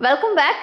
Welcome back.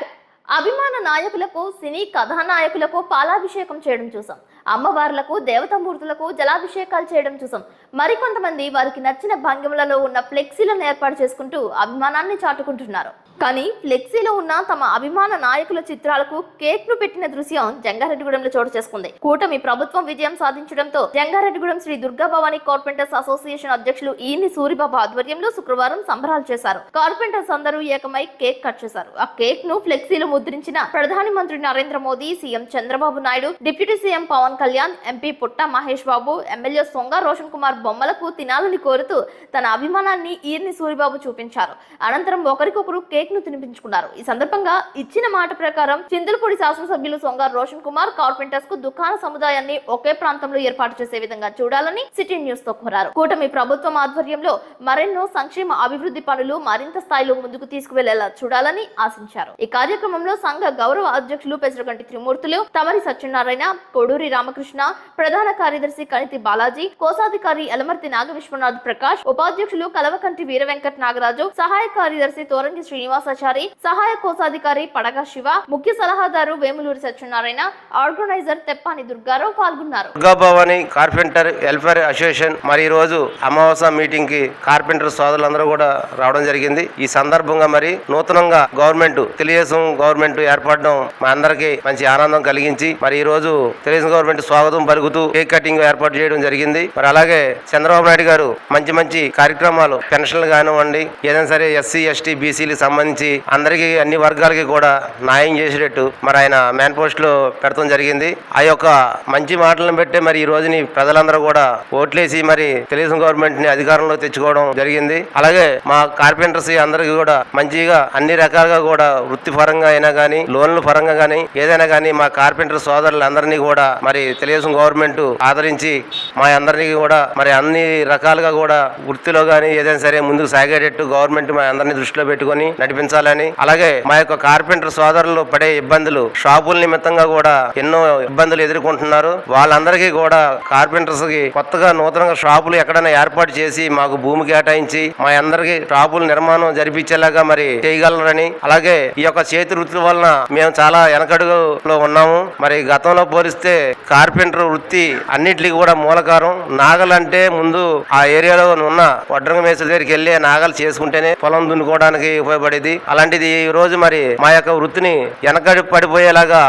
అభిమాన నాయకులకు సినీ కథానాయకులకు పాలాభిషేకం చేయడం చూసాం. అమ్మవార్లకు దేవతామూర్తులకు జలాభిషేకాలు చేయడం చూసాం. మరికొంతమంది వారికి నచ్చిన భంగిమలలో ఉన్న ఫ్లెక్సీలను ఏర్పాటు చేసుకుంటూ అభిమానాన్ని చాటుకుంటున్నారు. కానీ ఫ్లెక్సీలో ఉన్న తమ అభిమాన నాయకుల చిత్రాలకు కేక్ ను పెట్టిన దృశ్యం జంగారెడ్డిగూడెంలో చోటు చేసుకుంది. కూటమి ప్రభుత్వం విజయం సాధించడంతో జంగారెడ్డిగూడెం శ్రీ దుర్గా భవానీ కార్పెంటర్స్ అసోసియేషన్ అధ్యక్షులు ఈని సూరిబాబు ఆధ్వర్యంలో శుక్రవారం సంబరాలు చేశారు. కార్పెంటర్స్ అందరూ ఏకమై కేక్ కట్ చేశారు. ఆ కేక్ ను ఫ్లెక్సీలో ముద్రించిన ప్రధాని మంత్రి Narendra Modi, CM Chandrababu Naidu, deputy CM Pavan Kalyan, MP Putta Mahesh Babu, MLA Songa Roshan Kumar బొమ్మలకు తినాలని కోరుతూ తన అభిమానాన్ని ఈర్ని సూరిబాబు చూపించారు. అనంతరం ఒకరికొకరు కేక్ ను తినిపించుకున్నారు. ఈ సందర్భంగా ఇచ్చిన మాట ప్రకారం చింతలపూడి శాసనసభ్యులు సొంగ రోషన్ కుమార్ కార్పెంటర్స్ కు దుకాణ సముదాయాన్ని ఒకే ప్రాంతంలో ఏర్పాటు చేసే విధంగా చూడాలని సిటీ న్యూస్ తో కోరారు. కూటమి ప్రభుత్వం ఆధ్వర్యంలో మరెన్నో సంక్షేమ అభివృద్ధి పనులు మరింత స్థాయిలో ముందుకు తీసుకువెళ్లేలా చూడాలని ఆశించారు. ఈ కార్యక్రమంలో సంఘ గౌరవ అధ్యక్షులు పెసరగంటి త్రిమూర్తులు, తమరి సత్యనారాయణ, కొడూరి రామకృష్ణ, ప్రధాన కార్యదర్శి కణితి బాలాజీ, కోశాధికారి ఎలమర్తి నాగ విశ్వనాథ్ ప్రకాష్, ఉపాధ్యక్షులు కలవకంటి వీర వెంకట నాగరాజు, సహాయ కార్యదర్శి తోరంగి శ్రీనివాసాచారి, సహాయ కోశాధికారి పడగా శివ, ముఖ్య సలహాదారు వేములూరి సత్యనారాయణ, ఆర్గనైజర్ తెప్పాని దుర్గారావు పాల్గొన్నారు. Durga Bhavani carpenter welfare association మరి ఈ రోజు అమావాస్య మీటింగ్ కి కార్పెంటర్ సోదరులందరూ కూడా రావడం జరిగింది. ఈ సందర్భంగా మరి నూతనంగా గవర్నమెంట్ తెలుగుదేశం గవర్నమెంట్ ఏర్పడడం మా అందరికి మంచి ఆనందం కలిగించి మరి ఈ రోజు తెలుగుదేశం గవర్నమెంట్ స్వాగతం పలుకుతూ కేక్ కటింగ్ ఏర్పాటు చేయడం జరిగింది. మరి అలాగే చంద్రబాబు నాయుడు గారు మంచి మంచి కార్యక్రమాలు పెన్షన్లు కానివ్వండి, ఏదైనా సరే ఎస్సీ ఎస్టీ బీసీలకు సంబంధించి అందరికీ అన్ని వర్గాలకి కూడా న్యాయం చేసేటట్టు మరి ఆయన మేనిఫెస్టో లో పెడతాం జరిగింది. ఆ యొక్క మంచి మాటలను బట్టే మరి ఈ రోజుని ప్రజలందరూ కూడా ఓట్లేసి మరి తెలుగుదేశం గవర్నమెంట్ ని అధికారంలో తెచ్చుకోవడం జరిగింది. అలాగే మా కార్పెంటర్స్ అందరికీ కూడా మంచిగా అన్ని రకాలుగా కూడా వృత్తిపరంగా అయినా కానీ లోన్ల పరంగా కానీ ఏదైనా కానీ మా కార్పెంటర్ సోదరులందరినీ కూడా మరి తెలుగుదేశం గవర్నమెంట్ ఆదరించి మా అందరినీ కూడా మరి అన్ని రకాలుగా కూడా వృత్తిలో కానీ ఏదైనా సరే ముందుకు సాగేటట్టు గవర్నమెంట్ మా అందరినీ దృష్టిలో పెట్టుకొని నడిపించాలని, అలాగే మా యొక్క కార్పెంటర్ సోదరులు పడే ఇబ్బందులు షాపుల నిమిత్తంగా కూడా ఎన్నో ఇబ్బందులు ఎదుర్కొంటున్నారు. వాళ్ళందరికీ కూడా కార్పెంటర్స్ కి కొత్తగా నూతనంగా షాపులు ఎక్కడైనా ఏర్పాటు చేసి మాకు భూమి కేటాయించి మా అందరికి షాపుల నిర్మాణం జరిపించేలాగా మరి చేయగలరని, అలాగే ఈ యొక్క చేతి వృత్తుల వలన మేము చాలా వెనకడుగులో ఉన్నాము. మరి గతంలో పోలిస్తే కార్పెంటర్ వృత్తి అన్నిటికీ కూడా మూలకారం. నాగలంటే ముందు ఆ ఏరియాలో ఉన్న వడ్రంగ మేస్త్రి దగ్గరికి వెళ్ళి నాగలు చేసుకుంటేనే పొలం దున్నుకోవడానికి ఉపయోగపడేది. అలాంటిది ఈ రోజు మరి మా యొక్క వృత్తిని వెనకడి పడిపోయేలాగా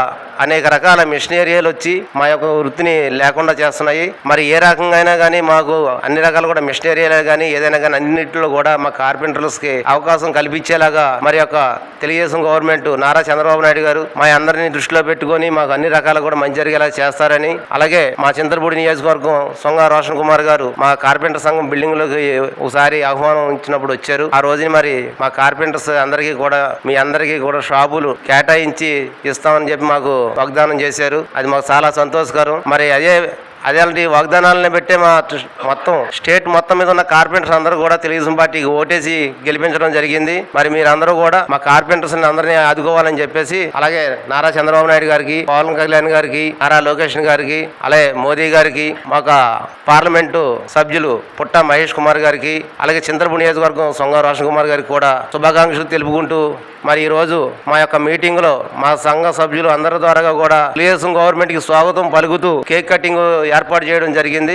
అనేక రకాల మిషనరీలు వచ్చి మా యొక్క వృత్తిని లేకుండా చేస్తున్నాయి. మరి ఏ రకంగా అయినా కానీ మాకు అన్ని రకాలు కూడా మిషనరీలు కానీ ఏదైనా కానీ అన్నింటిలో కూడా మా కార్పెంటర్స్ కి అవకాశం కల్పించేలాగా మరి యొక్క తెలుగుదేశం గవర్నమెంట్ నారా చంద్రబాబు నాయుడు గారు మా అందరినీ దృష్టిలో పెట్టుకొని మాకు అన్ని రకాలు కూడా మంచి జరిగేలా చేస్తారని, అలాగే మా చింతలపూడి నియోజకవర్గం సొంగ రోషన్ కుమార్ గారు మా కార్పెంటర్ సంఘం బిల్డింగ్ లోకి ఒకసారి ఆహ్వానం ఇచ్చినప్పుడు వచ్చారు. ఆ రోజుని మరి మా కార్పెంటర్స్ అందరికీ కూడా మీ అందరికీ కూడా షాపులు కేటాయించి ఇస్తామని చెప్పి మాకు వాగ్దానం చేశారు. అది మాకు చాలా సంతోషకరం. మరి అదేంటి వాగ్దానాలను పెట్టే మా మొత్తం స్టేట్ మొత్తం మీద ఉన్న కార్పెంటర్స్ అందరూ కూడా తెలుగుదేశం పార్టీకి ఓటేసి గెలిపించడం జరిగింది. మరి మీరందరూ కూడా మా కార్పెంటర్స్ అందరినీ ఆదుకోవాలని చెప్పేసి, అలాగే నారా చంద్రబాబు నాయుడు గారికి, పవన్ కళ్యాణ్ గారికి, నారా లోకేష్ గారికి, అలాగే మోదీ గారికి, మాకు పార్లమెంటు సభ్యులు పుట్ట మహేష్ కుమార్ గారికి, అలాగే చింతలపూడి నియోజకవర్గం సొంగ రోషన్ కుమార్ గారికి కూడా శుభాకాంక్షలు తెలుపుకుంటూ మరి ఈ రోజు మా యొక్క మీటింగ్ లో మా సంఘ సభ్యులు అందరి ద్వారా కూడా తెలుగుదేశం గవర్నమెంట్ కి స్వాగతం పలుకుతూ కేక్ కటింగ్ ఏర్పాటు చేయడం జరిగింది.